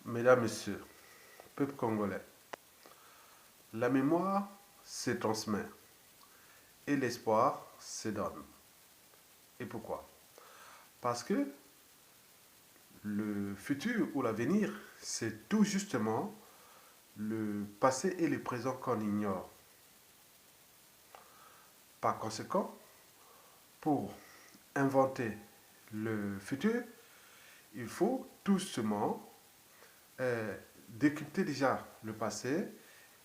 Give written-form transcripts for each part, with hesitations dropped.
Mesdames, Messieurs, peuple congolais, la mémoire se transmet et l'espoir se donne. Et pourquoi? Parce que le futur ou l'avenir, c'est tout justement le passé et le présent qu'on ignore. Par conséquent, pour inventer le futur, il faut tout simplement décrypter déjà le passé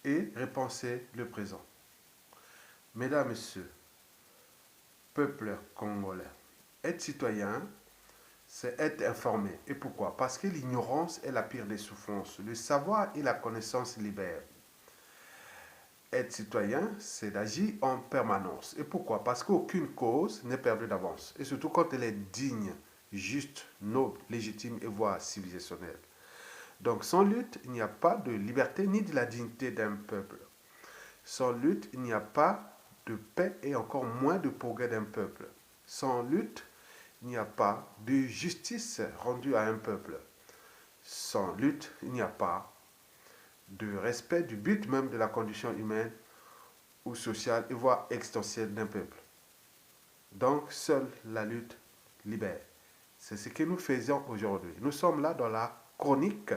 et repenser le présent. Mesdames, Messieurs, peuple congolais, être citoyen, c'est être informé. Et pourquoi? Parce que l'ignorance est la pire des souffrances. Le savoir et la connaissance libèrent. Être citoyen, c'est d'agir en permanence. Et pourquoi? Parce qu'aucune cause n'est perdue d'avance. Et surtout quand elle est digne, juste, noble, légitime et voire civilisationnelle. Donc sans lutte, il n'y a pas de liberté ni de la dignité d'un peuple. Sans lutte, il n'y a pas de paix et encore moins de progrès d'un peuple. Sans lutte, il n'y a pas de justice rendue à un peuple. Sans lutte, il n'y a pas de respect du but même de la condition humaine ou sociale et voire existentielle d'un peuple. Donc, seule la lutte libère. C'est ce que nous faisons aujourd'hui. Nous sommes là dans la chronique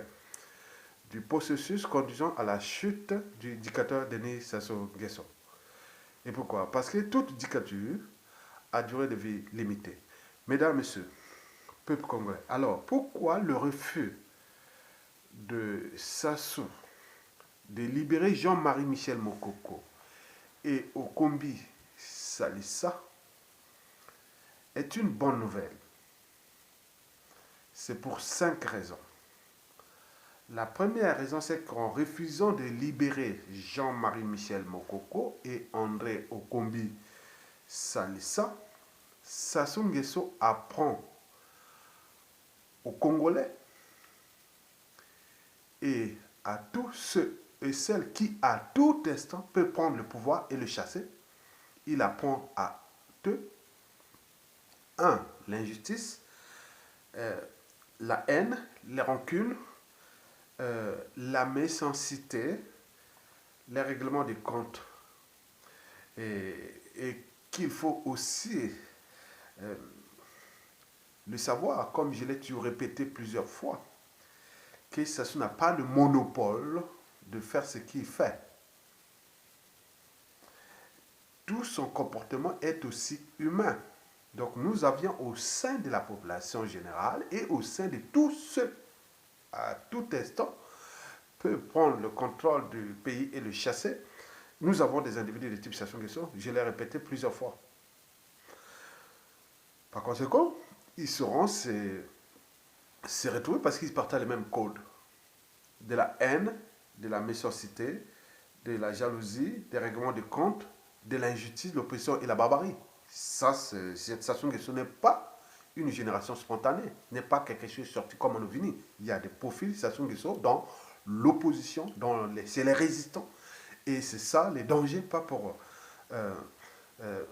du processus conduisant à la chute du dictateur Denis Sassou Nguesso. Et pourquoi? Parce que toute dictature a durée de vie limitée. Mesdames, Messieurs, peuple congolais, alors pourquoi le refus de Sassou de libérer Jean-Marie Michel Mokoko et Okombi Salissa est une bonne nouvelle? C'est pour 5 raisons. La première raison, c'est qu'en refusant de libérer Jean-Marie Michel Mokoko et André Okombi Salissa, Sassou Nguesso apprend aux Congolais et à tous ceux et celles qui, à tout instant, peuvent prendre le pouvoir et le chasser. Il apprend à eux, un, l'injustice, la haine, les rancunes, la méchanceté, les règlements des comptes. Et qu'il faut aussi euh, le savoir, comme je l'ai toujours répété plusieurs fois, que Sassou n'a pas le monopole de faire ce qu'il fait. Tout son comportement est aussi humain. Donc nous avions au sein de la population générale et au sein de tous ceux, à tout instant, peuvent prendre le contrôle du pays et le chasser. Nous avons des individus de type Sassou Nguesso, je l'ai répété plusieurs fois. Par conséquent, ils sauront se retrouver parce qu'ils partagent les mêmes codes. De la haine, de la méchanceté, de la jalousie, des règlements de compte, de l'injustice, l'oppression et la barbarie. Ça, Sassou Nguesso n'est pas une génération spontanée, n'est pas quelque chose sorti comme un ovni. Il y a des profils Sassou Nguesso dans l'opposition, c'est les résistants. Et c'est ça les dangers, pas pour euh, euh,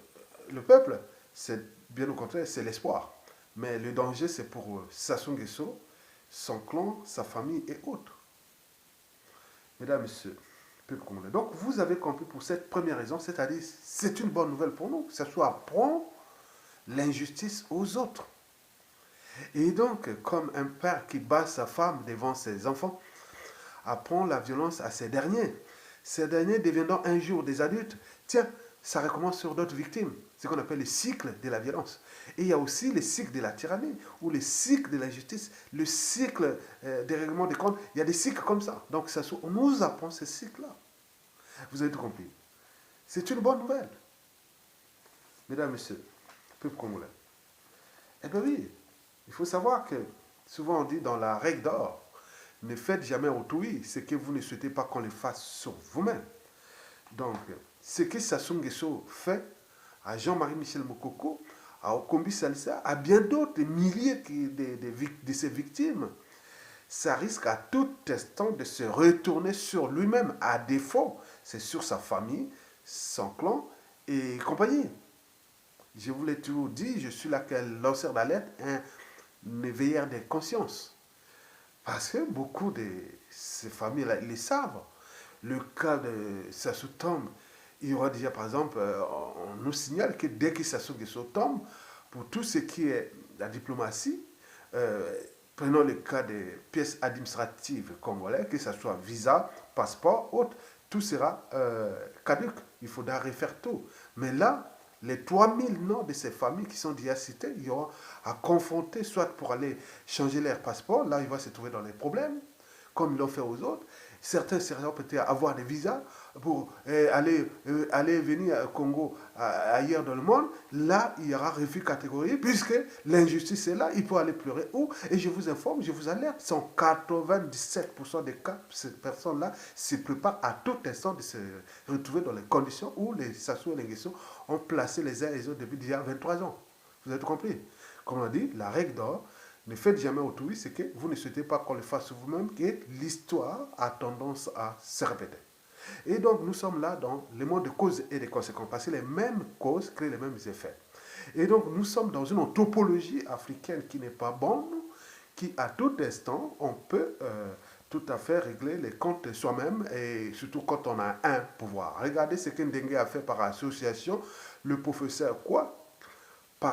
le peuple, c'est bien au contraire, c'est l'espoir. Mais le danger, c'est pour Sassou Nguesso, son clan, sa famille et autres. Mesdames, Messieurs, peuple congolais. Donc, vous avez compris pour cette première raison, c'est-à-dire, c'est une bonne nouvelle pour nous. Ça soit apprend l'injustice aux autres. Et donc, comme un père qui bat sa femme devant ses enfants, apprend la violence à ces derniers. Ces derniers deviendront un jour des adultes. Tiens, ça recommence sur d'autres victimes. C'est ce qu'on appelle le cycle de la violence. Et il y a aussi le cycle de la tyrannie, ou le cycle de l'injustice, le cycle des règlements des comptes. Il y a des cycles comme ça. Donc, on nous apprend ces cycles-là. Vous avez tout compris. C'est une bonne nouvelle. Mesdames, Messieurs, peuple congolais. Eh bien oui, il faut savoir que souvent on dit dans la règle d'or, ne faites jamais autrui ce que vous ne souhaitez pas qu'on le fasse sur vous-même. Donc, ce que Sassou Nguesso fait à Jean-Marie Michel Mokoko, à Okombi Salissa, à bien d'autres milliers de ses victimes, ça risque à tout instant de se retourner sur lui-même. À défaut, c'est sur sa famille, son clan et compagnie. Je vous l'ai toujours dit, je suis là quel lanceur d'alerte, un éveilleur des consciences. Parce que beaucoup de ces familles-là, ils le savent. Le cas de Sassou tombe, il y aura déjà, par exemple, on nous signale que dès que Sassou Nguesso tombe, pour tout ce qui est la diplomatie, euh, prenons le cas des pièces administratives congolaises, que ce soit visa, passeport, autre, tout sera caduc. Il faudra refaire tout. Mais là, les 3000 noms de ces familles qui sont déjà citées, il y aura à confronter, soit pour aller changer leur passeport, là, il va se trouver dans les problèmes, comme ils l'ont fait aux autres. Certains seront peut-être avoir des visas pour aller et venir au Congo, ailleurs dans le monde. Là, il y aura refus catégorique, puisque l'injustice est là, il faut aller pleurer où. Et je vous informe, je vous alerte, sont 97% des cas, ces personnes-là se préparent à tout instant de se retrouver dans les conditions où les Sassou et les Nguesso ont placé les uns et les autres depuis déjà 23 ans. Vous avez compris? Comme on dit, la règle d'or, ne faites jamais autrui, c'est que vous ne souhaitez pas qu'on le fasse vous-même, que l'histoire a tendance à se répéter. Et donc, nous sommes là dans le monde de causes et de conséquences, parce que les mêmes causes créent les mêmes effets. Et donc, nous sommes dans une topologie africaine qui n'est pas bonne, qui à tout instant, on peut tout à fait régler les comptes soi-même, et surtout quand on a un pouvoir. Regardez ce que Ndengue a fait par association, le professeur quoi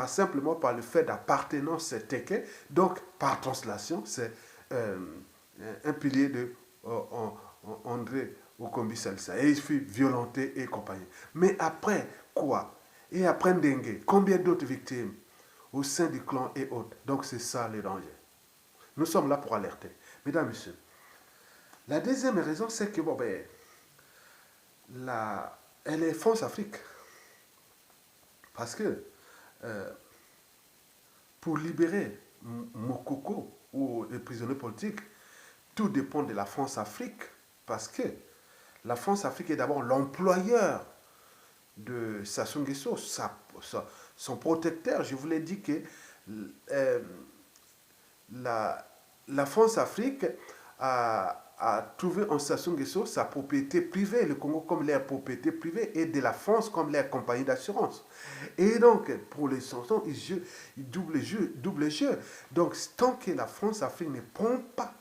simplement par le fait d'appartenance teke. Donc, par translation, c'est euh, un pilier de André Okombi Salsa. Et il fut violenté et compagnie. Mais après quoi? Et après Ndengue, combien d'autres victimes au sein du clan et autres? Donc, c'est ça le danger. Nous sommes là pour alerter. Mesdames, Messieurs, la deuxième raison, c'est que, bon, ben, elle est France-Afrique. Parce que euh, pour libérer Mokoko ou les prisonniers politiques, tout dépend de la France-Afrique, parce que la France-Afrique est d'abord l'employeur de Sassou Nguesso, son protecteur. Je vous l'ai dit que euh, la France-Afrique a trouvé en Sassou Nguesso sa propriété privée, le Congo comme leur propriété privée, et de la France comme leur compagnie d'assurance. Et donc, pour les chansons, ils double jeu. Donc, tant que la France-Afrique ne prend pas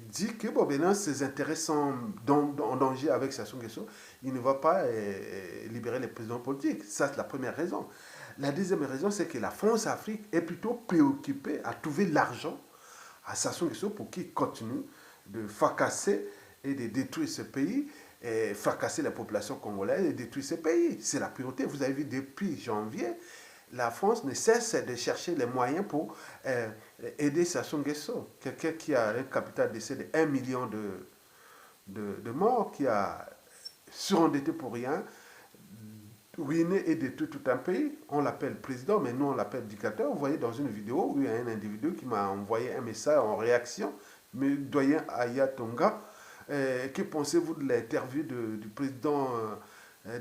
dit que bon, maintenant ses intérêts sont en danger avec Sassou Nguesso, il ne va pas libérer les présidents politiques. Ça, c'est la première raison. La deuxième raison, c'est que la France-Afrique est plutôt préoccupée à trouver l'argent à Sassou Nguesso pour qu'il continue de fracasser et de détruire ce pays, et fracasser la population congolaise et détruire ce pays. C'est la priorité. Vous avez vu, depuis janvier, la France ne cesse de chercher les moyens pour aider Sassou Nguesso, quelqu'un qui a un capital d'essai de 1 million de morts, qui a surendetté pour rien, ruiné et détruit tout un pays. On l'appelle président, mais nous on l'appelle dictateur. Vous voyez dans une vidéo où il y a un individu qui m'a envoyé un message en réaction, mais doyen Aya Tonga, que pensez-vous de l'interview du président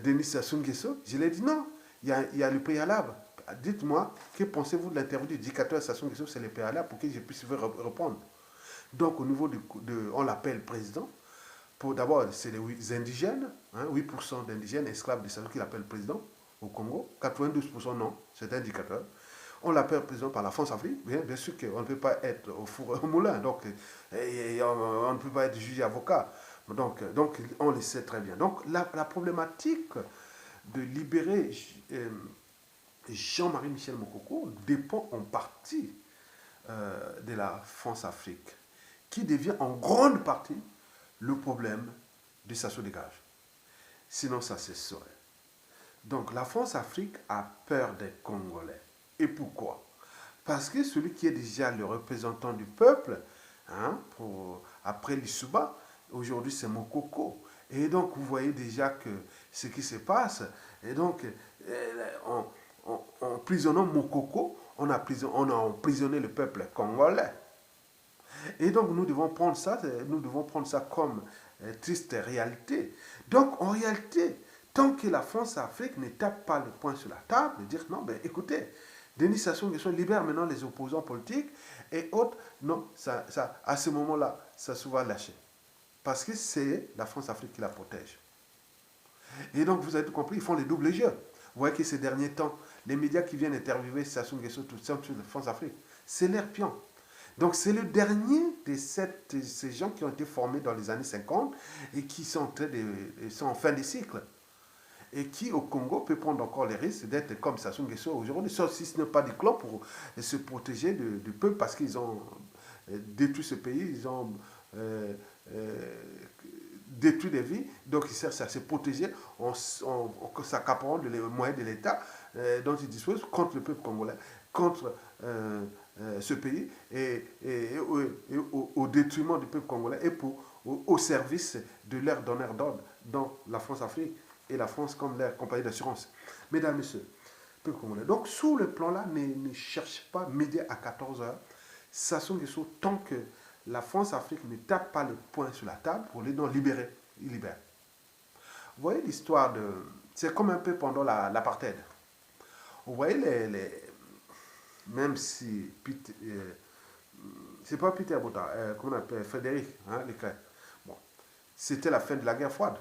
Denis Sassou Nguesso? Je lui ai dit non, il y a le préalable. Dites-moi, que pensez-vous de l'interview du dictateur Sassou Nguesso? C'est le préalable pour que je puisse vous répondre. Donc au niveau on l'appelle président. D'abord, c'est les indigènes, hein, 8% d'indigènes esclaves de Sassou qui l'appellent président au Congo. 92% non, c'est un dictateur. On l'appelle président par la France-Afrique. Bien sûr qu'on ne peut pas être au four et au moulin, donc on ne peut pas être juge avocat. Donc on le sait très bien. Donc la problématique de libérer Jean-Marie Michel Mokoko dépend en partie de la France-Afrique, qui devient en grande partie le problème de Sassou Dégage. Sinon, ça se saurait. Donc, la France-Afrique a peur des Congolais. Et pourquoi? Parce que celui qui est déjà le représentant du peuple, hein, après l'Issouba, aujourd'hui c'est Mokoko. Et donc, vous voyez déjà que ce qui se passe, et donc, en emprisonnant Mokoko, on a emprisonné le peuple congolais. Et donc nous devons prendre ça comme triste réalité. Donc en réalité, tant que la France-Afrique ne tape pas le poing sur la table, de dire non, ben écoutez, Denis Sassou Nguesso libère maintenant les opposants politiques et autres, non, à ce moment-là, Sassou va lâcher. Parce que c'est la France-Afrique qui la protège. Et donc vous avez tout compris, ils font les doubles jeux. Vous voyez que ces derniers temps, les médias qui viennent interviewer Sassou Nguesso, tout ça, sur la France-Afrique, c'est l'air pion. Donc c'est le dernier de ces gens qui ont été formés dans les années 50 et qui sont sont en fin de cycle. Et qui au Congo peut prendre encore les risques d'être comme Sassou Nguesso aujourd'hui, sauf si ce n'est pas du clan pour se protéger du peuple parce qu'ils ont détruit ce pays, ils ont euh, euh, détruit des vies, donc ils cherchent à se protéger en s'accaparant les moyens de l'État dont ils disposent contre le peuple congolais, contre ce pays au détriment du peuple congolais et au service de leur donneur d'ordre dans la France-Afrique et la France comme leur compagnie d'assurance. Mesdames, Messieurs, peuple congolais. Donc, sous le plan-là, ne cherche pas midi à 14 heures. Sassou Nguesso, tant que la France-Afrique ne tape pas le poing sur la table pour les non libérer, il libère. Vous voyez l'histoire de... C'est comme un peu pendant l'apartheid. Vous voyez même si c'est pas Peter Botta, comment on appelle, Frédéric, hein, Leclerc. Bon, c'était la fin de la guerre froide.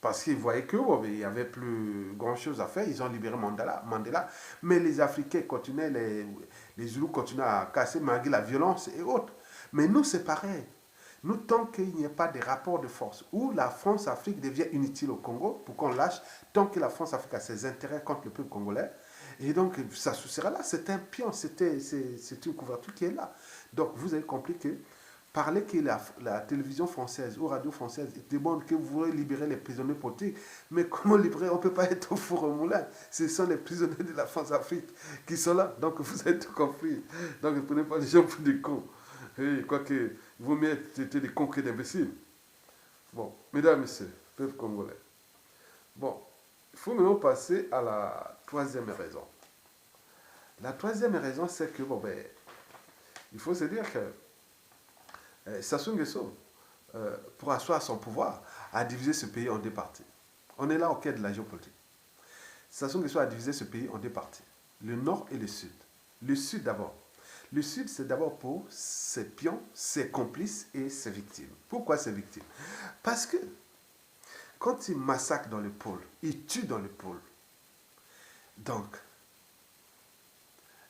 Parce qu'ils voyaient qu'il n'y avait plus grand-chose à faire, ils ont libéré Mandela. Mais les Africains continuaient, les Zoulous continuaient à casser malgré la violence et autres. Mais nous, c'est pareil. Nous, tant qu'il n'y a pas de rapport de force où la France-Afrique devient inutile au Congo, pour qu'on lâche, tant que la France-Afrique a ses intérêts contre le peuple congolais, et donc ça sera là, c'est un pion, c'est une couverture qui est là. Donc vous avez compris que parler que la télévision française ou radio française demande que vous voulez libérer les prisonniers politiques, mais comment libérer? On ne peut pas être au four au moulin. Ce sont les prisonniers de la France-Afrique qui sont là. Donc vous avez tout compris. Donc ne prenez pas les gens pour des cons. Et quoique, il vaut mieux être des cons que d'imbéciles. Bon, mesdames, messieurs, peuple congolais. Bon, il faut maintenant passer à la troisième raison. La troisième raison, c'est que, bon, ben, il faut se dire que Sassou Nguesso, pour asseoir son pouvoir, a divisé ce pays en deux parties. On est là au cœur de la géopolitique. Sassou Nguesso a divisé ce pays en deux parties, le nord et le sud. Le sud d'abord. Le sud, c'est d'abord pour ses pions, ses complices et ses victimes. Pourquoi ses victimes? Parce que quand il massacre dans le pôle, il tue dans le pôle. Donc,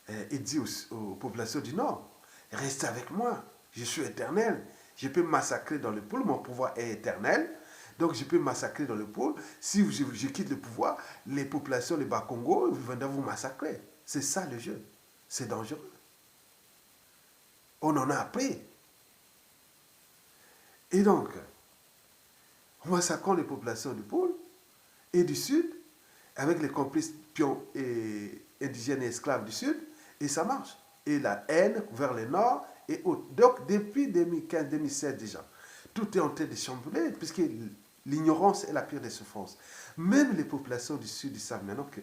il dit aux populations du Nord, restez avec moi, je suis éternel, je peux massacrer dans le pôle, mon pouvoir est éternel, donc je peux massacrer dans le pôle. Si je quitte le pouvoir, les populations, les Bas-Congo, viendront vous massacrer. C'est ça le jeu. C'est dangereux. On en a appris. Et donc, en massacrant les populations du pôle et du sud, avec les complices pions et indigènes et esclaves du sud, et ça marche. Et la haine vers le nord et autres. Donc, depuis 2015-2016 déjà, tout est en train de chambouler, puisque l'ignorance est la pire des souffrances. Même les populations du sud, ils savent maintenant que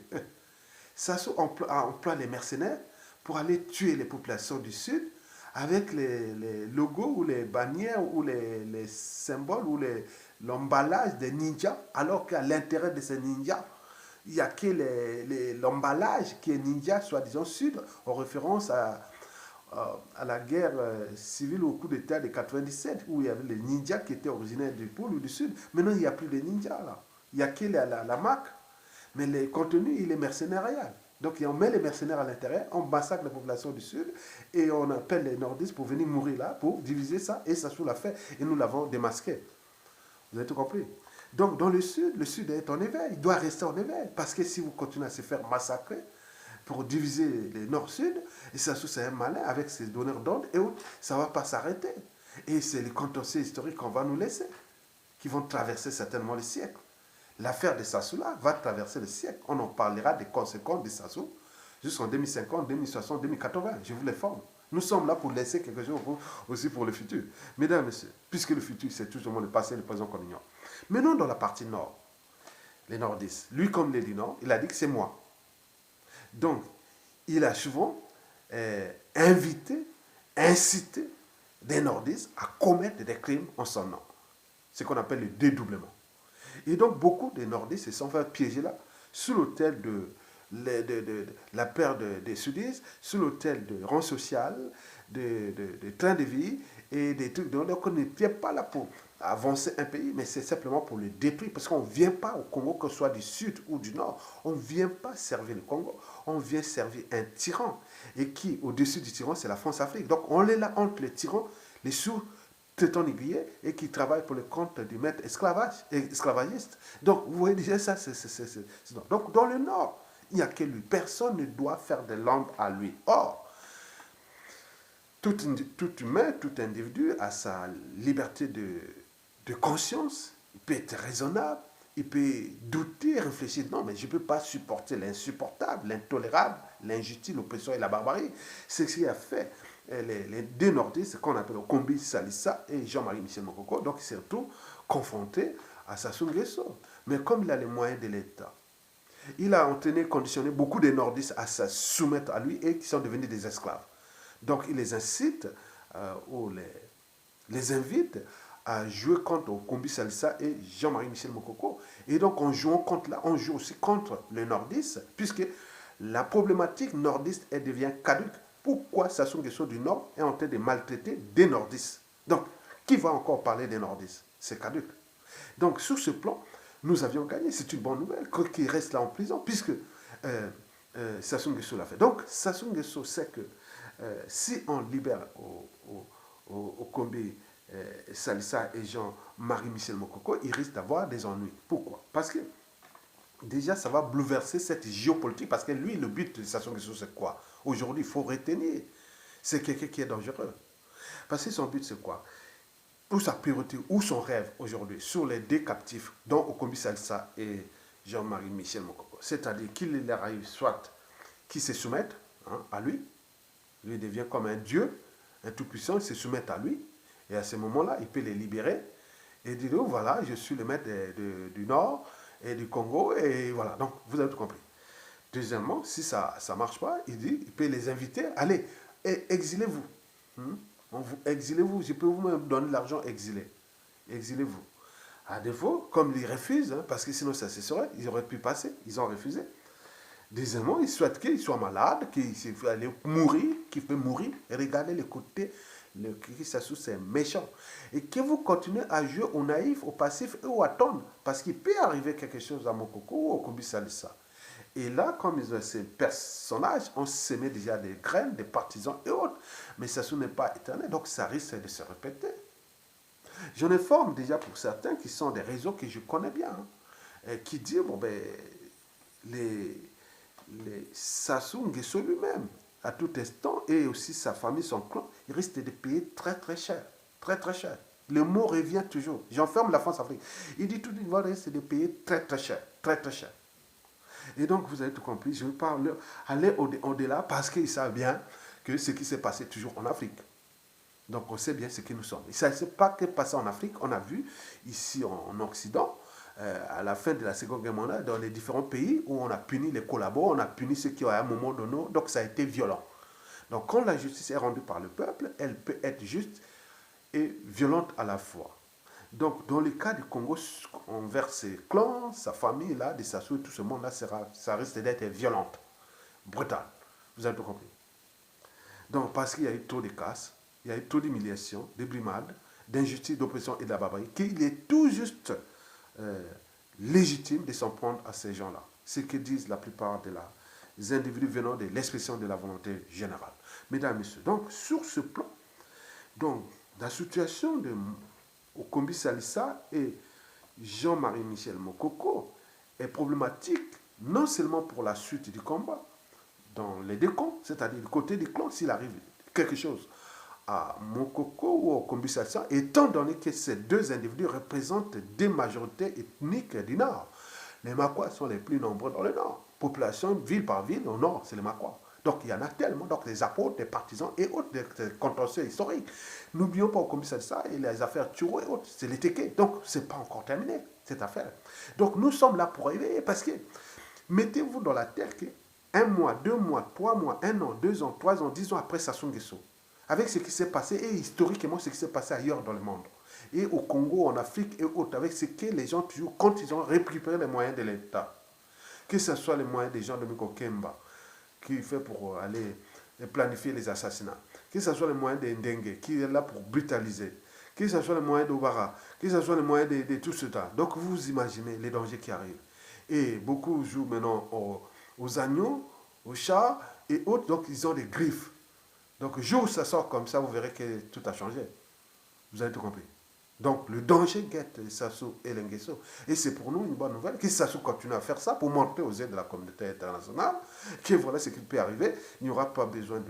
Sassou emploie les mercenaires pour aller tuer les populations du sud avec les logos ou les bannières ou les symboles ou l'emballage des ninjas, alors qu'à l'intérieur de ces ninjas, il n'y a que l'emballage qui est ninja, soi-disant sud, en référence à la guerre civile au coup d'État de 97, où il y avait les ninjas qui étaient originaires du pôle ou du sud. Maintenant, il n'y a plus de ninjas là. Il n'y a que la marque. Mais le contenu, il est mercenarial. Donc, on met les mercenaires à l'intérieur, on massacre la population du sud et on appelle les nordistes pour venir mourir là, pour diviser ça. Et ça sous l'a fait. Et nous l'avons démasqué. Vous avez tout compris? Donc, dans le sud est en éveil. Il doit rester en éveil. Parce que si vous continuez à se faire massacrer pour diviser les nord-sud, et ça c'est un malin avec ses donneurs d'ordre, et ça ne va pas s'arrêter. Et c'est les contentieux historiques qu'on va nous laisser, qui vont traverser certainement les siècles. L'affaire de Sassou là va traverser le siècle. On en parlera des conséquences de Sassou jusqu'en 2050, 2060, 2080. Je vous les forme. Nous sommes là pour laisser quelque chose aussi pour le futur. Mesdames et messieurs, puisque le futur, c'est toujours le passé et le présent qu'on ignore. Maintenant, dans la partie nord, les nordistes, lui comme les du nord, il a dit que c'est moi. Donc, il a souvent invité, incité des nordistes à commettre des crimes en son nom. Ce qu'on appelle le dédoublement. Et donc, beaucoup de nordistes se sont fait piéger là, sous l'autel de la peur des sudistes, sous l'autel de rang social, de train de vie et des trucs. Donc on ne vient pas là pour avancer un pays, mais c'est simplement pour le détruire. Parce qu'on ne vient pas au Congo, que ce soit du sud ou du nord, on ne vient pas servir le Congo, on vient servir un tyran. Et qui, au-dessus du tyran, c'est la France-Afrique. Donc on est là entre les tyrans, les sous-traitants négriers, et qui travaillent pour le compte du maître esclavagiste. Donc vous voyez déjà ça, donc dans le nord, il n'y a que lui. Personne ne doit faire de l'ombre à lui. Or, tout humain, tout individu a sa liberté de conscience. Il peut être raisonnable, il peut douter, réfléchir. Non, mais je ne peux pas supporter l'insupportable, l'intolérable, l'injustice, l'oppression et la barbarie. C'est ce qui a fait les deux nordistes, qu'on appelle Kombi Salissa et Jean-Marie Michel Mokoko. Donc, ils sont tous confrontés à Sassou Nguesso. Mais comme il a les moyens de l'État, il a entraîné, conditionné beaucoup de nordistes à se soumettre à lui et qui sont devenus des esclaves. Donc, il les incite ou les invite à jouer contre Kombi Salissa et Jean-Marie Michel Mokoko. Et donc, en jouant contre là, on joue aussi contre les nordistes, puisque la problématique nordiste, elle devient caduque. Pourquoi Sassou Nguesso du Nord est en train de maltraiter des nordistes? Donc, qui va encore parler des nordistes? C'est caduque. Donc, sur ce plan, nous avions gagné. C'est une bonne nouvelle qu'il reste là en prison, puisque Sassou Nguesso l'a fait. Donc, Sassou Nguesso sait que si on libère au Kombi Salissa et Jean-Marie Michel Mokoko, il risque d'avoir des ennuis. Pourquoi? Parce que déjà, ça va bouleverser cette géopolitique, parce que lui, le but de Sassou Nguesso, c'est quoi? Aujourd'hui, il faut retenir, c'est quelqu'un qui est dangereux. Parce que son but, c'est quoi? Ou sa priorité, ou son rêve aujourd'hui, sur les deux captifs, dont Okombi Salissa et Jean-Marie Michel Mokoko. C'est-à-dire qu'il leur arrive soit qu'ils se soumettent à lui, lui devient comme un dieu, un tout-puissant, ils se soumettent à lui, et à ce moment-là, il peut les libérer, et dire, oh, voilà, je suis le maître du Nord et du Congo, et voilà, donc vous avez tout compris. Deuxièmement, si ça ne marche pas, il dit, il peut les inviter, allez, exilez-vous. Exilez-vous, je peux vous-même donner de l'argent, exilez-vous. À défaut, comme ils refusent, parce que sinon ça se serait, ils auraient pu passer, ils ont refusé. Deuxièmement, ils souhaitent qu'il soit malade, qu'il allait mourir, qu'il peut mourir, et regardez le côté, c'est méchant. Et que vous continuez à jouer au naïf, au passif et au attendre, parce qu'il peut arriver quelque chose à Mokoko ou au Kombi Salissa. Et là, comme ces personnages, on s'aimait déjà des graines, des partisans et autres. Mais ça n'est pas éternel, donc ça risque de se répéter. J'en informe déjà pour certains qui sont des réseaux que je connais bien, qui disent, bon ben, les Sassou Nguesso lui-même, à tout instant, et aussi sa famille, son clan, ils risquent de payer très très cher. Très très cher. Le mot revient toujours. J'enferme la France-Afrique. Il dit tout le monde risque de payer très très cher. Très très cher. Et donc, vous avez tout compris, je ne veux pas aller au-delà parce qu'ils savent bien que ce qui s'est passé toujours en Afrique. Donc, on sait bien ce que nous sommes. Et ça ne s'est pas que passé en Afrique. On a vu ici en Occident, à la fin de la Seconde Guerre mondiale, dans les différents pays où on a puni les collabos, on a puni ceux qui ont à un moment donné. Donc, ça a été violent. Donc, quand la justice est rendue par le peuple, elle peut être juste et violente à la fois. Donc, dans le cas du Congo, envers ses clans, sa famille, là, de Sassou et tout ce monde-là, ça risque d'être violente, brutale. Vous avez tout compris. Donc, parce qu'il y a eu trop de casse, il y a eu trop d'humiliation, de brimades, d'injustice, d'oppression et de la barbarie, qu'il est tout juste légitime de s'en prendre à ces gens-là. Ce que disent la plupart des individus venant de l'expression de la volonté générale. Mesdames et messieurs, donc, sur ce plan, donc, la situation de Kombi Salissa et Jean-Marie Michel Mokoko est problématique non seulement pour la suite du combat dans les deux camps, c'est-à-dire du côté du clan, s'il arrive quelque chose à Mokoko ou à Kombi Salissa, étant donné que ces deux individus représentent des majorités ethniques du Nord. Les Makwa sont les plus nombreux dans le Nord. Population, ville par ville, au Nord, c'est les Makwa. Donc il y en a tellement, donc des apôtres, des partisans et autres, des contentieux historiques. N'oublions pas au Kombi Salissa et les affaires Turo et autres, c'est les Téké. Donc ce n'est pas encore terminé, cette affaire. Donc nous sommes là pour éveiller, parce que mettez-vous dans la tête que 1 mois, 2 mois, 3 mois, 1 an, 2 ans, 3 ans, 10 ans après Sassou Nguesso, avec ce qui s'est passé et historiquement ce qui s'est passé ailleurs dans le monde, et au Congo, en Afrique et autres, avec ce que les gens toujours, quand ils ont récupéré les moyens de l'État, que ce soit les moyens des gens de Miko Kemba, qui fait pour aller planifier les assassinats, que ce soit les moyens de Ndengue, qui est là pour brutaliser, que ce soit les moyens d'Obara, que ce soit les moyens de tout ce temps. Donc vous imaginez les dangers qui arrivent. Et beaucoup jouent maintenant aux agneaux, aux chats et autres, donc ils ont des griffes. Donc, le jour où ça sort comme ça, vous verrez que tout a changé. Vous avez tout compris. Donc, le danger guette Sassou et Lenguesso. Et c'est pour nous une bonne nouvelle que Sassou continue à faire ça pour montrer aux aides de la communauté internationale que voilà ce qui peut arriver. Il n'y aura pas besoin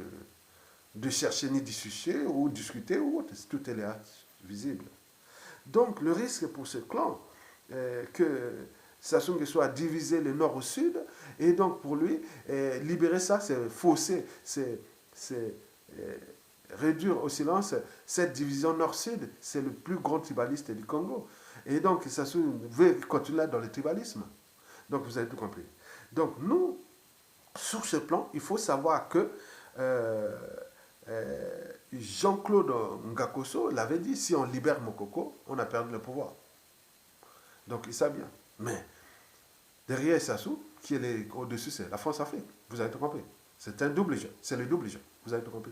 de chercher ni discuter ou discuter ou autre. Tout est là, visible. Donc, le risque pour ce clan, que Sassou Nguesso a divisé le nord au sud, et donc pour lui, libérer ça, c'est fausser, c'est réduire au silence cette division nord-sud. C'est le plus grand tribaliste du Congo. Et donc, Sassou veut continuer dans le tribalisme. Donc, vous avez tout compris. Donc, nous, sur ce plan, il faut savoir que Jean-Claude Ngakoso l'avait dit, si on libère Mokoko, on a perdu le pouvoir. Donc, il savent bien. Mais, derrière Sassou, qui est au-dessus, c'est la France-Afrique. Vous avez tout compris. C'est un double jeu. C'est le double jeu. Vous avez tout compris.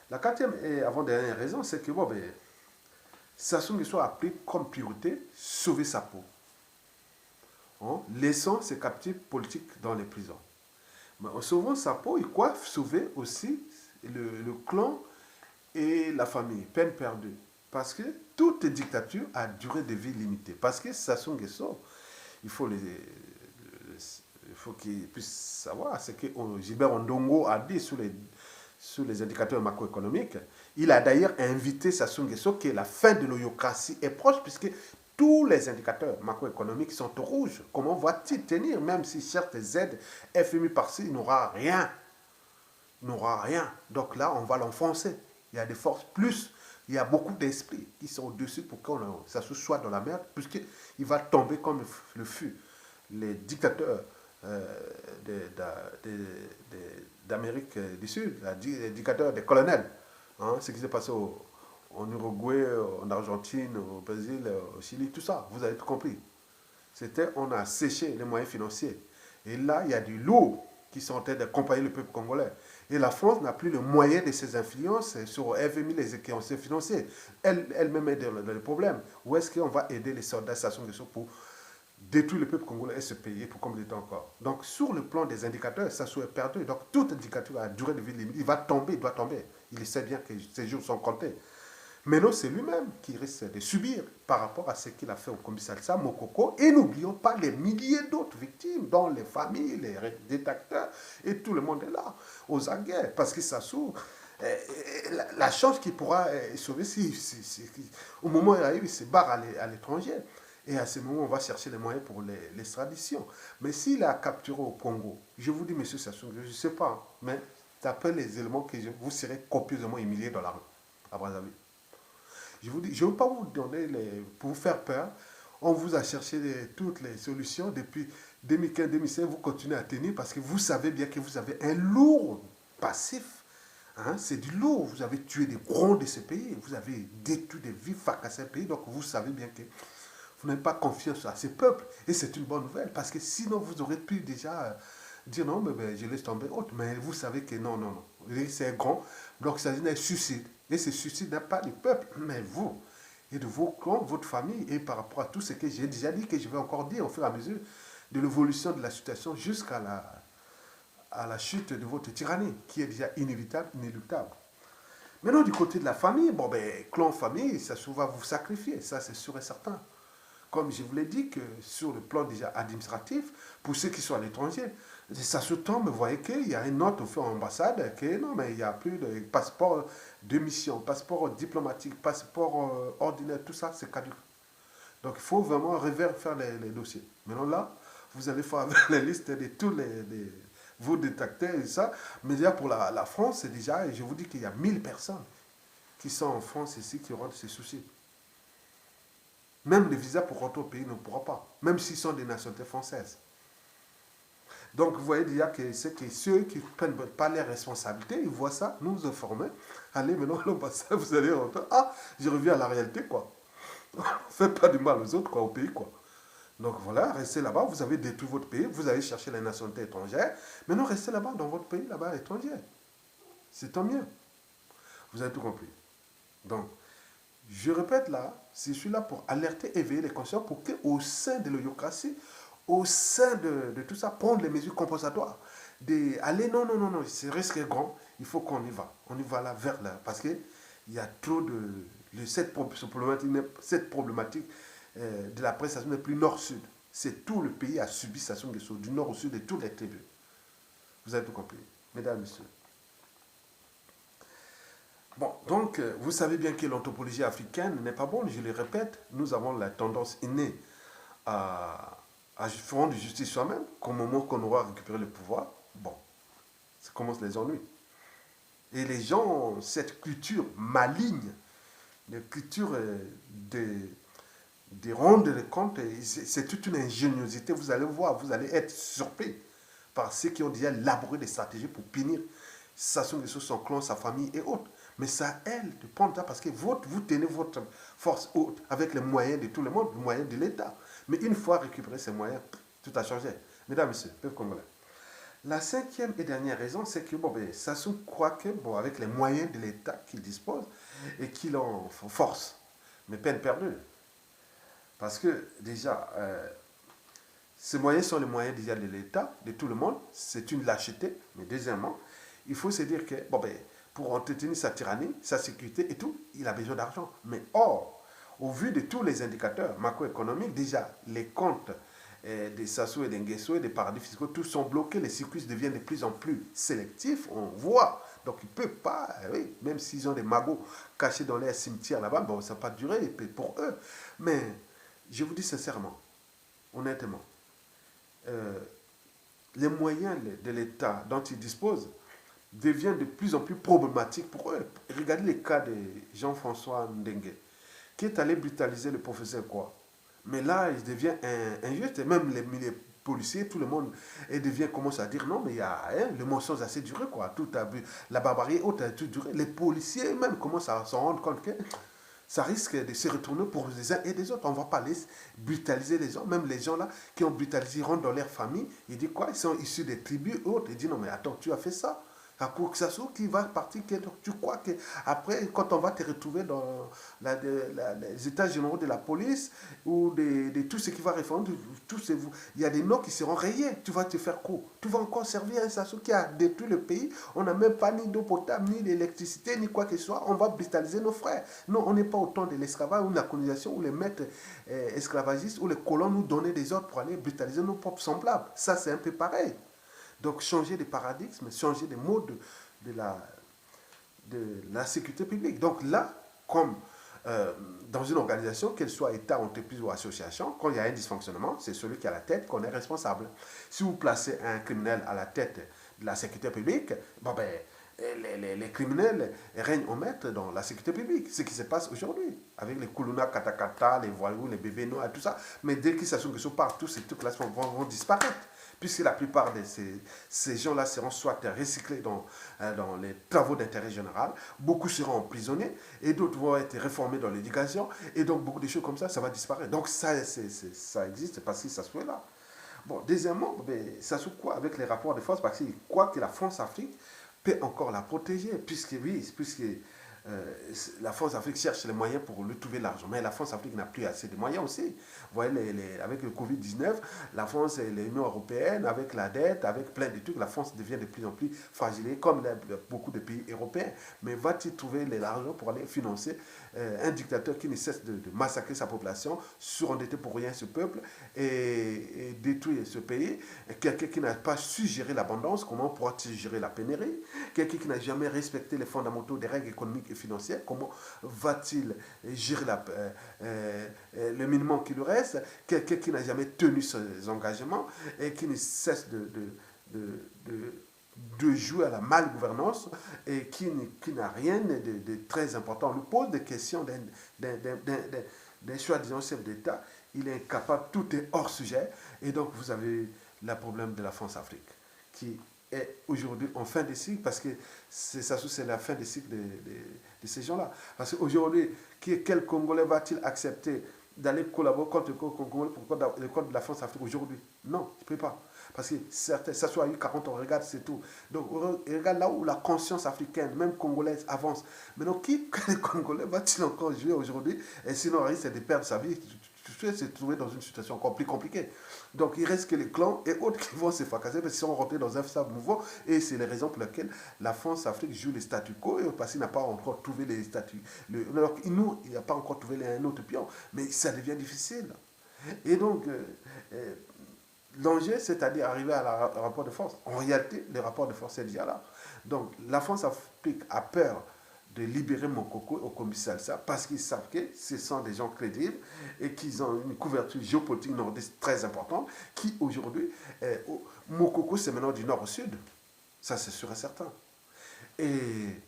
La quatrième et avant-dernière raison, c'est que Sassou Nguesso a pris comme priorité sauver sa peau, laissant ses captifs politiques dans les prisons. Mais en sauvant sa peau, il croit sauver aussi le clan et la famille, peine perdue. Parce que toute dictature a durée de vie limitée. Parce que Sassou Nguesso, il faut qu'il puisse savoir, c'est que Gilbert Ondongo a dit sur les indicateurs macroéconomiques. Il a d'ailleurs invité Sassou Nguesso que la fin de l'oyocratie est proche, puisque tous les indicateurs macroéconomiques sont au rouge. Comment va-t-il tenir, même si certes aides, FMI par-ci, il n'aura rien. Il n'aura rien. Donc là, on va l'enfoncer. Il y a des forces plus. Il y a beaucoup d'esprits qui sont au-dessus pour que Sassou soit dans la merde, puisqu'il va tomber comme le fut. Les dictateurs d'Amérique du Sud, les dictateurs des colonels. Ce qui s'est passé en Uruguay, en Argentine, au Brésil, au Chili, tout ça, vous avez tout compris. On a séché les moyens financiers. Et là, il y a du lourd qui sont en train d'accompagner le peuple congolais. Et la France n'a plus le moyen de ses influences sur FMI, les équations financiers. Elle-même est dans le problème. Où est-ce qu'on va aider les soldats Sassou Nguesso pour détruire le peuple congolais et ce pays pour combien de temps encore? Donc, sur le plan des indicateurs, Sassou est perdu. Donc, toute indicateur a durée de vie limite. Il va tomber, il doit tomber. Il sait bien que ses jours sont comptés. Mais non, c'est lui-même qui risque de subir par rapport à ce qu'il a fait au commissariat Mokoko. Et n'oublions pas les milliers d'autres victimes, dont les familles, les détracteurs, et tout le monde est là, aux aguets. Parce que Sassou, la chance qu'il pourra sauver, au moment où il arrive, il se barre à l'étranger. Et à ce moment, on va chercher les moyens pour l'extradition. Mais s'il a capturé au Congo, je vous dis, monsieur Sassou, je ne sais pas, mais d'après les éléments que vous serez copieusement humilié dans la rue, à Brazzaville. Je vous dis, je ne veux pas vous donner, pour vous faire peur, on vous a cherché toutes les solutions. Depuis 2015-2016, vous continuez à tenir parce que vous savez bien que vous avez un lourd passif. C'est du lourd. Vous avez tué des grands de ce pays. Vous avez détruit des vies, fracassé le pays. Donc vous savez bien que vous n'avez pas confiance à ces peuples. Et c'est une bonne nouvelle parce que sinon vous aurez pu déjà dire non, mais je laisse tomber autre. Mais vous savez que non. C'est grand. Donc ça s'agit d'un suicide. Et ce suicide n'est pas du peuple, mais vous. Et de vos clans, votre famille. Et par rapport à tout ce que j'ai déjà dit, que je vais encore dire au fur et à mesure de l'évolution de la situation jusqu'à la chute de votre tyrannie, qui est déjà inévitable, inéluctable. Maintenant, du côté de la famille, clan famille, ça va vous sacrifier. Ça, c'est sûr et certain. Comme je vous l'ai dit, que sur le plan déjà administratif, pour ceux qui sont à l'étranger, ça se tombe, vous voyez qu'il y a une note au fait en ambassade, que non, mais il n'y a plus de passeport de mission, passeport diplomatique, passeport ordinaire, tout ça, c'est caduc. Donc il faut vraiment faire les dossiers. Maintenant là, vous allez faire les listes de tous vos détecteurs et ça. Mais déjà pour la France, c'est déjà, je vous dis qu'il y a 1000 personnes qui sont en France ici qui auront ces soucis. Même le visa pour rentrer au pays ne pourra pas, même s'ils sont des nationalités françaises. Donc, vous voyez déjà que c'est que ceux qui ne prennent pas les responsabilités, ils voient ça, nous nous informer. Allez, maintenant, l'ambassade, vous allez rentrer. Ah, je reviens à la réalité, quoi. Faites pas du mal aux autres, quoi, au pays, quoi. Donc, voilà, restez là-bas, vous avez détruit votre pays, vous allez chercher les nationalités étrangères. Maintenant, restez là-bas, dans votre pays, là-bas, étranger. c'est tant mieux. Vous avez tout compris. Donc, je répète là, je suis là pour alerter, éveiller les conscients pour qu'au sein de l'Oyocratie, au sein de tout ça, prendre les mesures compensatoires. Aller, non, non, non, non, c'est risque grand, il faut qu'on y va. On y va là, vers là, parce qu'il y a trop cette problématique de la prestation n'est plus nord-sud. C'est tout le pays a subi Sassou Nguesso, du nord au sud, de toutes les tribus. Vous avez tout compris, mesdames, messieurs. Bon, donc, vous savez bien que l'anthropologie africaine n'est pas bonne, je le répète. Nous avons la tendance innée à rendre justice soi-même, qu'au moment qu'on aura récupéré le pouvoir, bon, ça commence les ennuis. Et les gens ont cette culture maligne, la culture de rendre les comptes, c'est toute une ingéniosité. Vous allez voir, vous allez être surpris par ceux qui ont déjà élaboré des stratégies pour punir Sassou Nguesso, son clan, sa famille et autres. Mais c'est à elle de prendre ça parce que vous tenez votre force haute avec les moyens de tout le monde, les moyens de l'État. Mais une fois récupéré ces moyens, tout a changé. Mesdames, messieurs, peuple congolais. La cinquième et dernière raison, c'est que Sassou croit que, avec les moyens de l'État qu'il dispose et qu'il en force, mais peine perdue. Parce que déjà, ces moyens sont les moyens déjà de l'État, de tout le monde. C'est une lâcheté. Mais deuxièmement, il faut se dire que, pour entretenir sa tyrannie, sa sécurité et tout, il a besoin d'argent. Mais or, au vu de tous les indicateurs macroéconomiques, déjà, les comptes des Sassou et des Nguesso et des paradis fiscaux, tous sont bloqués, les circuits deviennent de plus en plus sélectifs, on voit. Donc ils ne peuvent pas, oui, même s'ils ont des magots cachés dans les cimetières là-bas, ça ne va pas durer pour eux. Mais je vous dis sincèrement, honnêtement, les moyens de l'État dont ils disposent deviennent de plus en plus problématiques pour eux. Regardez le cas de Jean-François Ndengue, qui est allé brutaliser le professeur quoi. Mais là, il devient injuste, et même les policiers, tout le monde commence à dire non, mais il y a le mensonge assez duré, quoi. Tout a, la barbarie haute a tout duré. Les policiers même commencent à s'en rendre compte que ça risque de se retourner pour les uns et les autres. On ne va pas les brutaliser les gens. Même les gens là qui ont brutalisé rentrent dans leur famille. Ils disent quoi? Ils sont issus des tribus autres. Ils disent non, mais attends, tu as fait ça. À coup que ça soit qui va partir, tu crois que après, quand on va te retrouver dans les états généraux de la police ou de tout ce qui va répondre, il y a des noms qui seront rayés. Tu vas te faire quoi? Tu vas encore servir un Sassou qui a détruit le pays. On n'a même pas ni d'eau potable, ni d'électricité, ni quoi que ce soit. On va brutaliser nos frères. Non, on n'est pas au temps de l'esclavage ou de la colonisation où les maîtres esclavagistes ou les colons nous donnaient des ordres pour aller brutaliser nos propres semblables. Ça, c'est un peu pareil. Donc changer de paradigme, changer de mode de la sécurité publique. Donc là, comme dans une organisation, qu'elle soit État, entreprise ou association, quand il y a un dysfonctionnement, c'est celui qui a la tête qu'on est responsable. Si vous placez un criminel à la tête de la sécurité publique, les criminels règnent au maître dans la sécurité publique. Ce qui se passe aujourd'hui avec les Koulouna, Katakata, les voyous, les bébés noirs, tout ça. Mais dès qu'ils s'assurent que ce part, tous ces trucs-là vont disparaître. Puisque la plupart de ces gens-là seront soit recyclés dans les travaux d'intérêt général, beaucoup seront emprisonnés, et d'autres vont être réformés dans l'éducation, et donc beaucoup de choses comme ça va disparaître. Donc ça existe parce que ça se fait là. Bon, deuxièmement, ça se quoi avec les rapports de force, parce qu'il croit que la France-Afrique peut encore la protéger, puisque la France-Afrique cherche les moyens pour lui trouver l'argent. Mais la France-Afrique n'a plus assez de moyens aussi. Vous voyez, avec le Covid-19, la France et l'Union européenne, avec la dette, avec plein de trucs, la France devient de plus en plus fragilisée, comme beaucoup de pays européens. Mais va-t-il trouver l'argent pour aller financer un dictateur qui ne cesse de massacrer sa population, surendetter pour rien ce peuple et détruire ce pays? Quelqu'un qui n'a pas su gérer l'abondance, comment pourra-t-il gérer la pénurie? Quelqu'un qui n'a jamais respecté les fondamentaux des règles économiques et financières, comment va-t-il gérer le minimum qui lui reste? Quelqu'un qui n'a jamais tenu ses engagements et qui ne cesse de jouer à la malgouvernance et qui n'a rien de très important. On lui pose des questions d'un soi-disant chef d'État, il est incapable, tout est hors sujet, et donc vous avez le problème de la France-Afrique qui est aujourd'hui en fin de cycle, parce que c'est la fin de cycle de ces gens-là. Parce qu'aujourd'hui, quel Congolais va-t-il accepter d'aller collaborer contre le Congolais pour le code de la France-Afrique aujourd'hui. Non, je ne peux pas. Parce que certains, ça soit eu 40 ans, regarde, c'est tout. Donc, regarde là où la conscience africaine, même congolaise, avance. Maintenant, qui, le Congolais, va-t-il encore jouer aujourd'hui? Et sinon, il risque de perdre sa vie. Tu sais, se trouver dans une situation encore plus compliquée. Donc, il reste que les clans et autres qui vont se fracasser parce qu'ils sont rentrés dans un sable mouvant. Et c'est les raisons pour lesquelles la France-Afrique joue les statu quo parce qu'il n'a pas encore trouvé les statuts. Alors, nous, il n'a pas encore trouvé un autre pion. Mais ça devient difficile. Et donc, l'enjeu, c'est-à-dire arriver à un rapport de force. En réalité, le rapport de force est déjà là. Donc, la France-Afrique a peur de libérer Mokoko au commissariat ça parce qu'ils savent que ce sont des gens crédibles et qu'ils ont une couverture géopolitique nordiste très importante qui aujourd'hui, Mokoko c'est maintenant du nord au sud, ça c'est sûr et certain. Et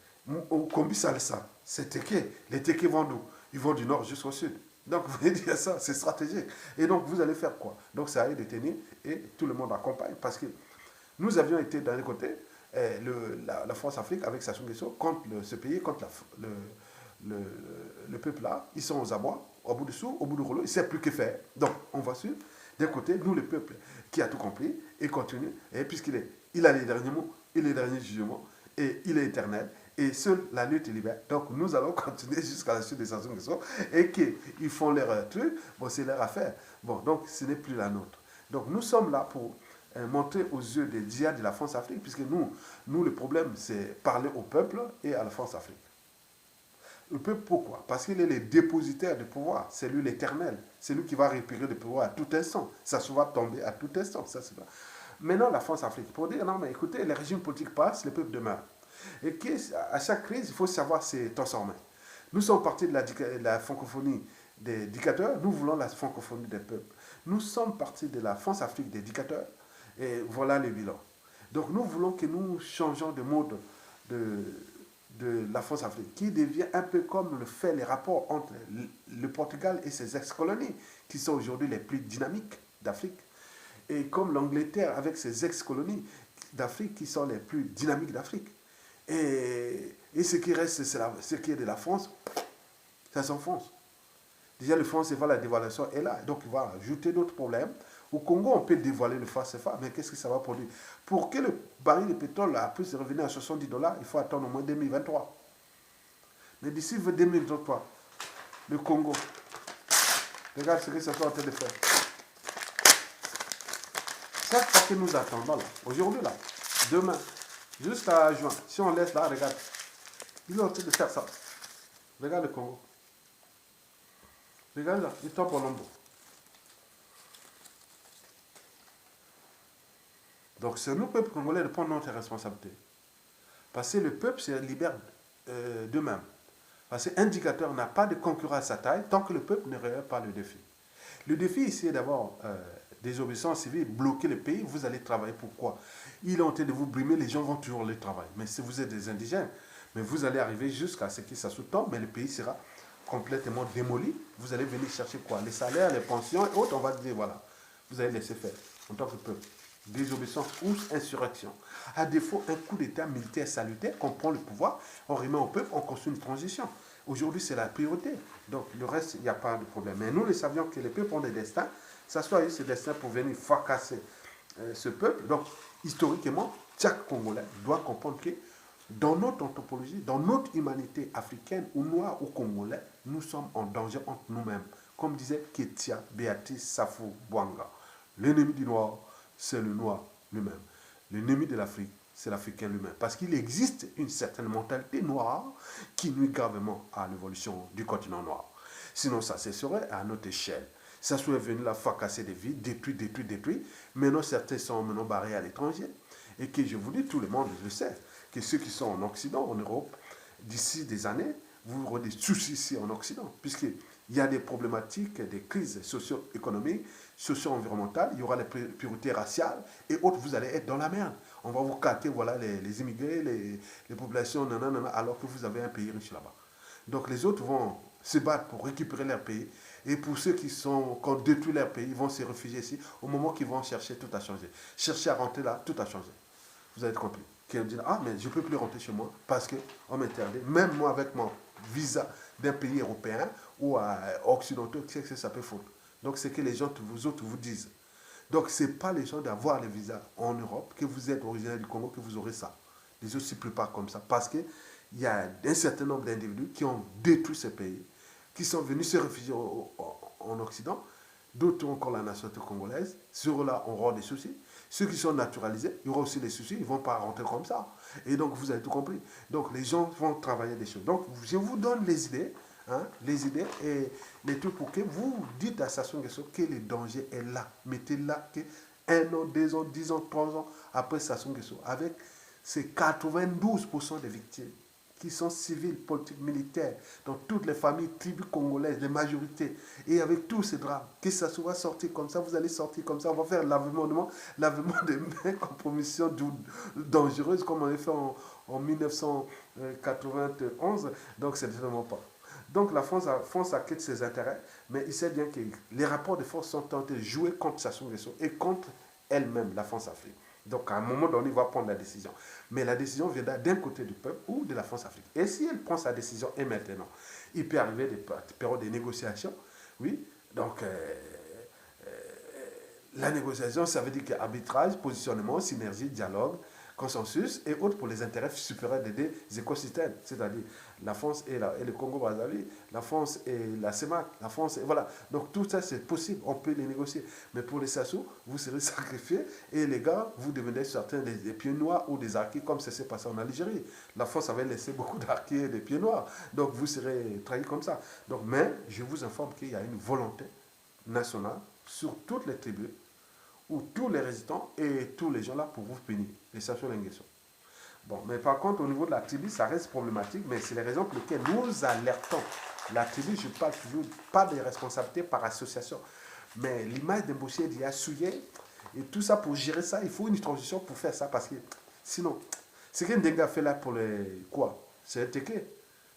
au commissariat ça, c'est Teke, les Teke vont d'où? Ils vont du nord jusqu'au sud. Donc vous voyez dire ça, c'est stratégique. Et donc vous allez faire quoi? Donc ça a été détenu et tout le monde accompagne parce que nous avions été d'un côté, la France-Afrique avec Sassou Nguesso contre ce pays, contre le peuple là. Ils sont aux abois, au bout du sou, au bout du rouleau, ils ne savent plus que faire. Donc on va suivre. D'un côté, nous le peuple qui a tout compris et continue, et il a les derniers mots, il a les derniers jugements, et il est éternel. Et seule la lutte est libère. Donc nous allons continuer jusqu'à la suite des Sassou Nguesso et qu'ils font leur truc, bon c'est leur affaire. Bon, donc ce n'est plus la nôtre. Donc nous sommes là pour montrer aux yeux des djihad de la France-Afrique, puisque nous, le problème, c'est parler au peuple et à la France-Afrique. Le peuple, pourquoi? Parce qu'il est le dépositaire du pouvoir, c'est lui l'éternel, c'est lui qui va récupérer le pouvoir à tout instant, ça se va tomber à tout instant. Ça, c'est pas. Maintenant, la France-Afrique, pour dire, non, mais écoutez, les régimes politiques passent, le peuple demeure. Et à chaque crise, il faut savoir se transformer. Nous sommes partis de la francophonie des dictateurs, nous voulons la francophonie des peuples. Nous sommes partis de la France-Afrique des dictateurs, et voilà le bilan. Donc nous voulons que nous changeons de mode de la France-Afrique, qui devient un peu comme le fait les rapports entre le Portugal et ses ex-colonies, qui sont aujourd'hui les plus dynamiques d'Afrique, et comme l'Angleterre avec ses ex-colonies d'Afrique, qui sont les plus dynamiques d'Afrique. Et ce qui reste, ce qui est de la France, ça s'enfonce. Déjà, le franc CFA, la dévaluation est là. Donc, il va ajouter d'autres problèmes. Au Congo, on peut dévoiler le franc CFA, mais qu'est-ce que ça va produire? Pour que le baril de pétrole là, puisse revenir à 70 $, il faut attendre au moins 2023. Mais d'ici 2023, le Congo, regarde ce que ça est en train de faire. C'est ça que nous attendons là, aujourd'hui là, demain, jusqu'à juin. Si on laisse là, regarde, il est en train de faire ça. Regarde le Congo. Regarde là, il tombe en lambeaux. Donc c'est nous, peuple congolais, de prendre notre responsabilité. Parce que le peuple se libère d'eux-mêmes. Parce qu'un dictateur n'a pas de concurrent à sa taille tant que le peuple ne relève pas le défi. Le défi ici est d'avoir des obéissances civiles, bloquer le pays, vous allez travailler pourquoi? Il est en train de vous brimer, les gens vont toujours le travail. Mais si vous êtes des indigènes, mais vous allez arriver jusqu'à ce que ça sous-tombe, mais le pays sera complètement démoli. Vous allez venir chercher quoi? Les salaires, les pensions et autres, on va dire voilà, vous allez laisser faire en tant que peuple. Désobéissance ou insurrection. À défaut, un coup d'État militaire salutaire, qu'on prend le pouvoir, on remet au peuple, on construit une transition. Aujourd'hui, c'est la priorité. Donc, le reste, il n'y a pas de problème. Mais nous, nous savions que les peuples ont des destins. Ça soit eu ce destin pour venir fracasser ce peuple. Donc, historiquement, chaque Congolais doit comprendre que dans notre anthropologie, dans notre humanité africaine, ou noire ou congolais, nous sommes en danger entre nous-mêmes. Comme disait Ketia Béatrice Safou Bouanga, l'ennemi du noir, c'est le noir lui-même. L'ennemi de l'Afrique, c'est l'Africain lui-même. Parce qu'il existe une certaine mentalité noire qui nuit gravement à l'évolution du continent noir. Sinon, ça cesserait à notre échelle. Ça serait venu là fracasser des vies, détruit. Maintenant, certains sont maintenant barrés à l'étranger. Et que je vous dis, tout le monde le sait, que ceux qui sont en Occident, en Europe, d'ici des années, vous aurez des soucis ici en Occident, puisqu'il y a des problématiques, des crises socio-économiques, socio-environnementales, il y aura les priorités raciales, et autres, vous allez être dans la merde. On va vous capter, voilà, les immigrés, les populations, alors que vous avez un pays riche là-bas. Donc les autres vont se battre pour récupérer leur pays, et pour ceux qui ont détruit leur pays, ils vont se réfugier ici, au moment qu'ils vont chercher, tout a changé. Chercher à rentrer là, tout a changé. Vous avez compris. Qui me dit, ah, mais je ne peux plus rentrer chez moi parce qu'on m'interdit. Même moi, avec visa d'un pays européen ou occidentaux, qu'est-ce que ça peut foutre? Donc, c'est que les gens, vous autres, vous disent. Donc, ce n'est pas les gens d'avoir le visa en Europe, que vous êtes originaire du Congo, que vous aurez ça. Les autres ne s'y préparent comme ça. Parce qu'il y a un certain nombre d'individus qui ont détruit ce pays, qui sont venus se réfugier en Occident. D'autres ont encore la nationalité congolaise. Ceux-là auront des soucis. Ceux qui sont naturalisés, il y aura aussi des soucis. Ils ne vont pas rentrer comme ça. Et donc, vous avez tout compris. Donc, les gens vont travailler des choses. Donc, je vous donne les idées. Hein, les idées et les trucs pour que vous dites à Sassou Nguesso que le danger est là. Mettez là que 1 an, 2 ans, 10 ans, 3 ans après Sassou Nguesso, avec ces 92% des victimes qui sont civiles, politiques, militaires, dans toutes les familles, tribus congolaises, les majorités, et avec tous ces drames, que ça soit sorti comme ça, vous allez sortir comme ça, on va faire lavement de mains, compromission dangereuse, comme on a fait en 1991, donc c'est vraiment pas. Donc la France acquitte ses intérêts, mais il sait bien que les rapports de force sont tentés de jouer contre Sassou Nguesso et contre elle-même, la France-Afrique. Donc à un moment donné, il va prendre la décision. Mais la décision viendra d'un côté du peuple ou de la France-Afrique. Et si elle prend sa décision et maintenant, il peut arriver des périodes de négociation, oui, donc la négociation, ça veut dire qu'arbitrage, positionnement, synergie, dialogue, consensus et autres pour les intérêts supérieurs des deux écosystèmes, c'est-à-dire la France et le Congo-Brazzaville, la France et la CEMAC, la France et voilà. Donc tout ça c'est possible, on peut les négocier. Mais pour les Sassou, vous serez sacrifiés et les gars, vous devenez certains des pieds noirs ou des arqués comme ça s'est passé en Algérie. La France avait laissé beaucoup d'arqués et des pieds noirs. Donc vous serez trahis comme ça. Donc, mais je vous informe qu'il y a une volonté nationale sur toutes les tribus où tous les résidents et tous les gens là pour vous punir. Et ça sur l'Inguesson. Bon, mais par contre, au niveau de la tribu, ça reste problématique, mais c'est les raisons pour lesquelles nous alertons. La tribu, je parle toujours pas des responsabilités par association, mais l'image d'embaucher d'y souillé et tout ça pour gérer ça, il faut une transition pour faire ça parce que sinon, ce qu'un Ndenga fait là pour les quoi? C'est un ticket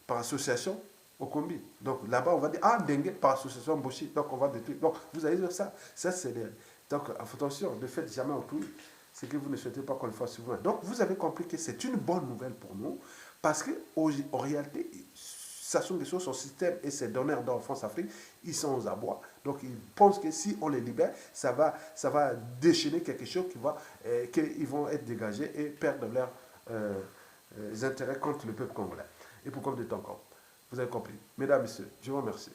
par association au combi. Donc là-bas, on va dire, ah, Ndenga par association embauché, donc on va détruire. Donc vous allez dire ça, ça c'est des. Donc attention, ne faites jamais autrui ce que vous ne souhaitez pas qu'on le fasse sur vous. Donc vous avez compris que c'est une bonne nouvelle pour nous parce qu'en réalité, Sassou Nguesso, son système et ses donneurs dans France-Afrique, ils sont aux abois. Donc ils pensent que si on les libère, ça va déchaîner quelque chose qu'ils vont être dégagés et perdre leurs intérêts contre le peuple congolais. Et pourquoi vous êtes encore? Vous avez compris. Mesdames, Messieurs, je vous remercie.